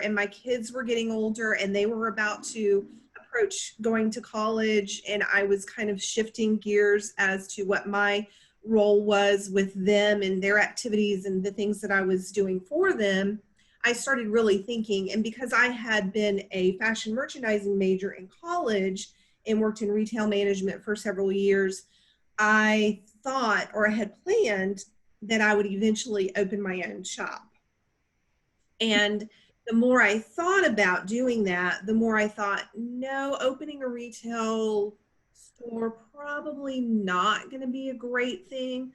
and my kids were getting older and they were about to approach going to college, and I was kind of shifting gears as to what my role was with them and their activities and the things that I was doing for them, I started really thinking. And because I had been a fashion merchandising major in college and worked in retail management for several years, I thought, or I had planned, that I would eventually open my own shop. And the more I thought about doing that, the more I thought, no, opening a retail store probably not going to be a great thing.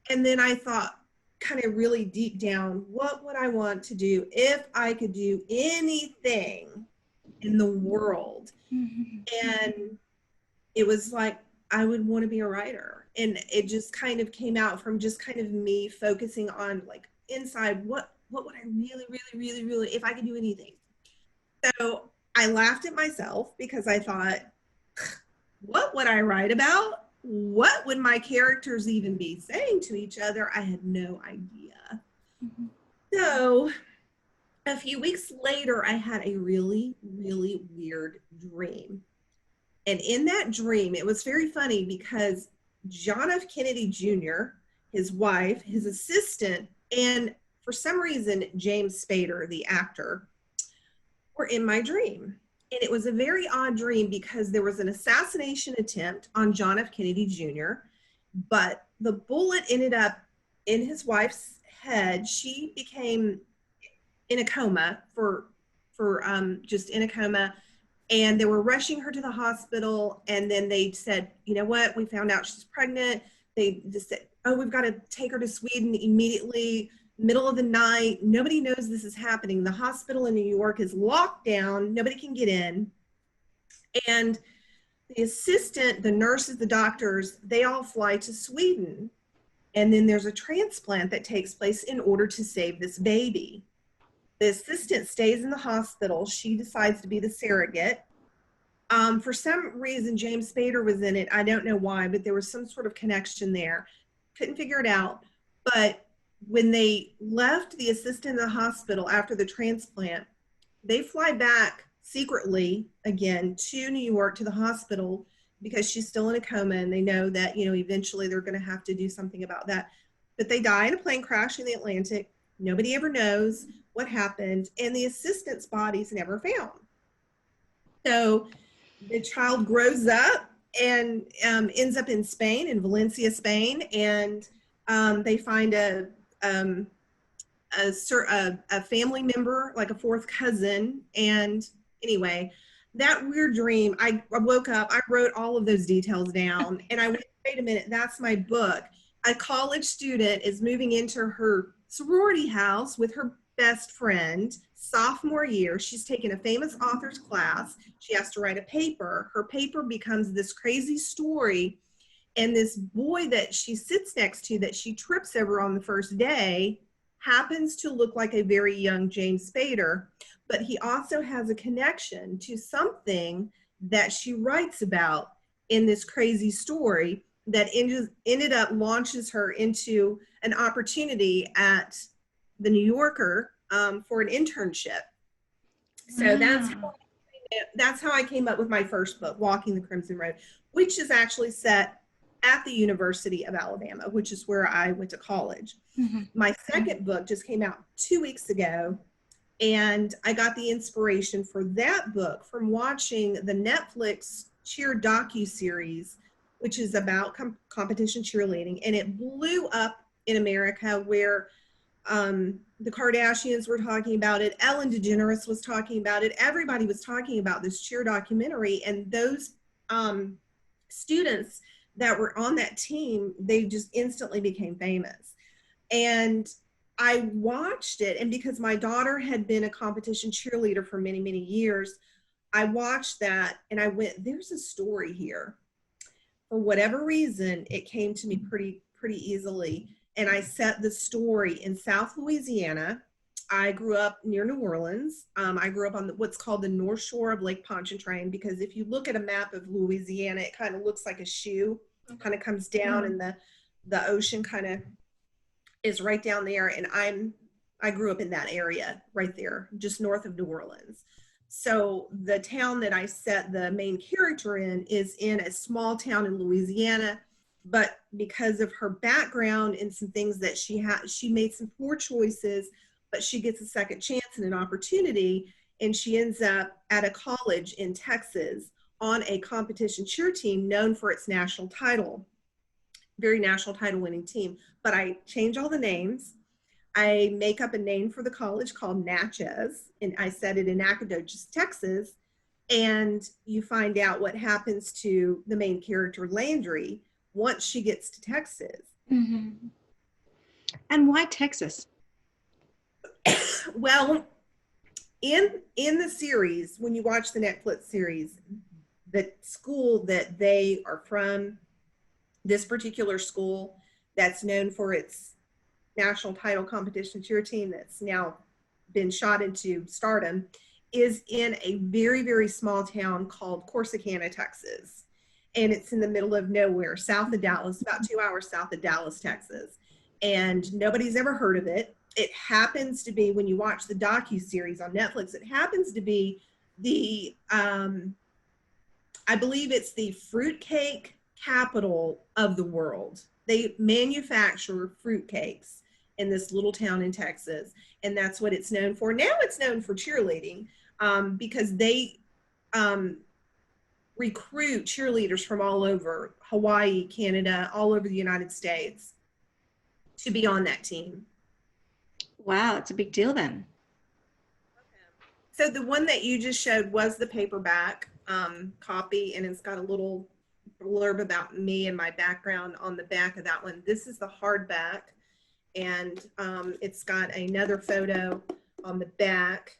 And then I thought, kind of really deep down, what would I want to do if I could do anything in the world? And it was like, I would want to be a writer. And it just kind of came out from just kind of me focusing on, like, inside, what would I really, really, really, really, if I could do anything. So I laughed at myself because I thought, what would I write about? What would my characters even be saying to each other? I had no idea. So a few weeks later, I had a really, really weird dream. And in that dream, it was very funny because John F. Kennedy Jr., his wife, his assistant, and for some reason, James Spader, the actor, were in my dream. And it was a very odd dream because there was an assassination attempt on John F. Kennedy Jr., but the bullet ended up in his wife's head. She became in a coma just in a coma, and they were rushing her to the hospital. And then they said, you know what, we found out she's pregnant. They just said, oh, we've got to take her to Sweden immediately, middle of the night. Nobody knows this is happening. The hospital in New York is locked down. Nobody can get in. And the assistant, the nurses, the doctors, they all fly to Sweden. And then there's a transplant that takes place in order to save this baby. The assistant stays in the hospital. She decides to be the surrogate. For some reason, James Spader was in it. I don't know why, but there was some sort of connection there. Couldn't figure it out. But when they left the assistant in the hospital after the transplant, they fly back secretly again to New York, to the hospital, because she's still in a coma, and they know that, eventually they're going to have to do something about that. But they die in a plane crash in the Atlantic. Nobody ever knows what happened, and the assistant's body's never found. So the child grows up and ends up in Spain, in Valencia, Spain, and they find a family member, like a fourth cousin. And anyway, that weird dream, I woke up, I wrote all of those details down, and I went, wait a minute, that's my book. A college student is moving into her sorority house with her best friend, sophomore year. She's taken a famous author's class. She has to write a paper. Her paper becomes this crazy story. And this boy that she sits next to, that she trips over on the first day, happens to look like a very young James Spader, but he also has a connection to something that she writes about in this crazy story that ended up launches her into an opportunity at the New Yorker for an internship. So that's how I came up with my first book, Walking the Crimson Road, which is actually set at the University of Alabama, which is where I went to college. My second book just came out 2 weeks ago, and I got the inspiration for that book from watching the Netflix cheer docu-series, which is about competition cheerleading, and it blew up in America, where the Kardashians were talking about it, Ellen DeGeneres was talking about it, everybody was talking about this cheer documentary, and those students that were on that team, they just instantly became famous. And I watched it, and because my daughter had been a competition cheerleader for many, many years, I watched that and I went, there's a story here. For whatever reason, it came to me pretty easily. And I set the story in South Louisiana. I grew up near New Orleans. I grew up on what's called the North Shore of Lake Pontchartrain, because if you look at a map of Louisiana, it kind of looks like a shoe. It kind of comes down, and the ocean kind of is right down there. And I'm I grew up in that area right there, just north of New Orleans. So the town that I set the main character in is in a small town in Louisiana, but because of her background and some things that she made some poor choices, but she gets a second chance and an opportunity, and she ends up at a college in Texas on a competition cheer team known for its national title, very national title winning team. But I change all the names. I make up a name for the college called Natchez, and I set it in Nacogdoches, Texas. And you find out what happens to the main character, Landry, once she gets to Texas. Mm-hmm. And why Texas? Well, in the series, when you watch the Netflix series, the school that they are from, this particular school that's known for its national title competition cheer team that's now been shot into stardom, is in a very, very small town called Corsicana, Texas. And it's in the middle of nowhere, south of Dallas, about 2 hours south of Dallas, Texas. And nobody's ever heard of it. It happens to be, when you watch the docu-series on Netflix, it happens to be the, I believe it's the fruitcake capital of the world. They manufacture fruitcakes in this little town in Texas, and that's what it's known for. Now it's known for cheerleading, because they recruit cheerleaders from all over Hawaii, Canada, all over the United States to be on that team. Wow, it's a big deal then. So the one that you just showed was the paperback copy, and it's got a little blurb about me and my background on the back of that one. This is the hardback, and it's got another photo on the back.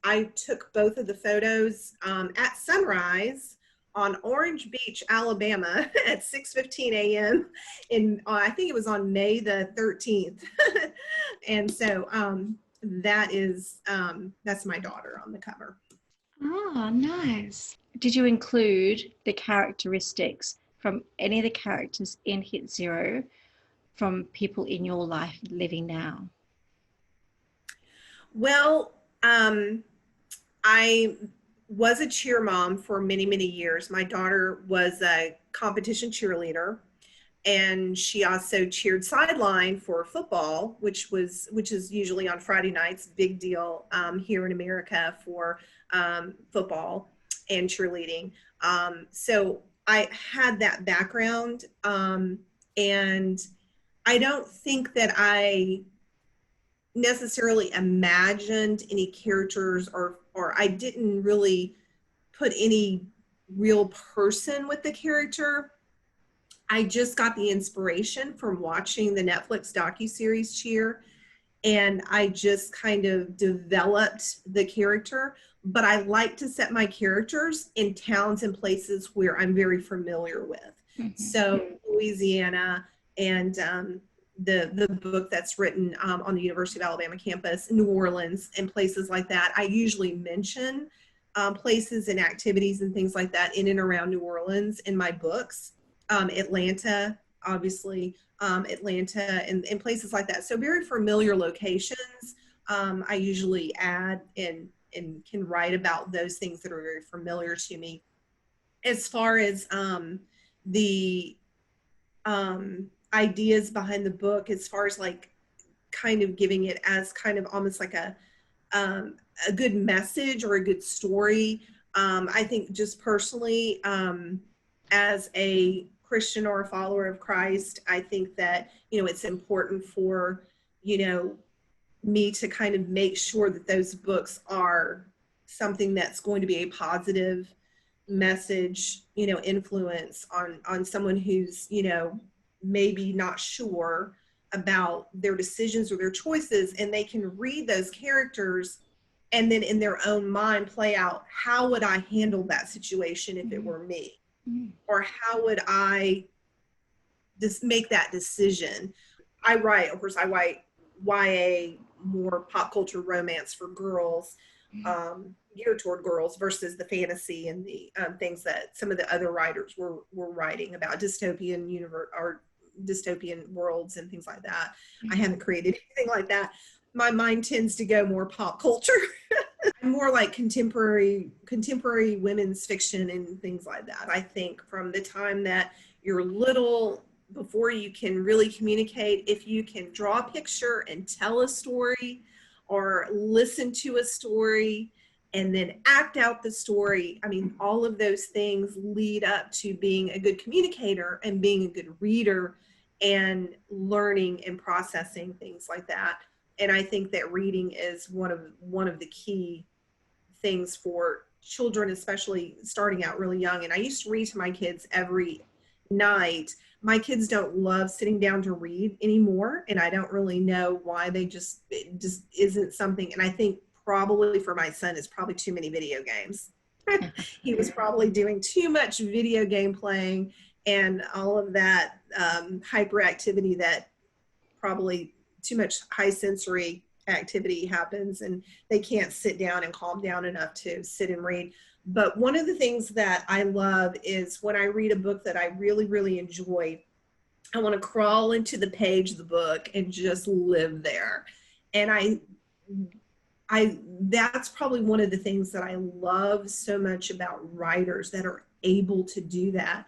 I took both of the photos at sunrise on Orange Beach, Alabama at 6:15 a.m. in I think it was on May the 13th. And so that is that's my daughter on the cover. Oh, nice. Did you include the characteristics from any of the characters in Hit Zero from people in your life living now? Well, I was a cheer mom for many, many years. My daughter was a competition cheerleader, and she also cheered sideline for football, which is usually on Friday nights, big deal here in America for football and cheerleading. So I had that background, and I don't think that I necessarily imagined any characters, or I didn't really put any real person with the character. I just got the inspiration from watching the Netflix docuseries Cheer, and I just kind of developed the character. But I like to set my characters in towns and places where I'm very familiar with. Mm-hmm. So Louisiana, and the book that's written on the University of Alabama campus, New Orleans, and places like that. I usually mention places and activities and things like that in and around New Orleans in my books. Atlanta, obviously, Atlanta, and places like that. So very familiar locations. I usually add and can write about those things that are very familiar to me. As far as the ideas behind the book, as far as like kind of giving it as kind of almost like a good message or a good story. I think just personally, as a Christian or a follower of Christ, I think that, it's important for, me to kind of make sure that those books are something that's going to be a positive message, influence on someone who's, maybe not sure about their decisions or their choices, and they can read those characters and then in their own mind play out, how would I handle that situation if it were me? Mm-hmm. Or how would I just make that decision? I write YA, more pop culture romance for girls, geared toward girls, versus the fantasy and the things that some of the other writers were writing about, dystopian universe or dystopian worlds and things like that. Mm-hmm. I haven't created anything like that, my mind tends to go more pop culture. I'm more like contemporary women's fiction and things like that. I think from the time that you're little, before you can really communicate, if you can draw a picture and tell a story or listen to a story and then act out the story, I mean, all of those things lead up to being a good communicator and being a good reader and learning and processing things like that. And I think that reading is one of the key things for children, especially starting out really young. And I used to read to my kids every night. My kids don't love sitting down to read anymore, and I don't really know why. It just isn't something. And I think probably for my son, it's probably too many video games. He was probably doing too much video game playing and all of that hyperactivity, that probably too much high sensory activity happens, and they can't sit down and calm down enough to sit and read. But one of the things that I love is when I read a book that I really, really enjoy, I want to crawl into the page of the book and just live there. And that's probably one of the things that I love so much about writers that are able to do that.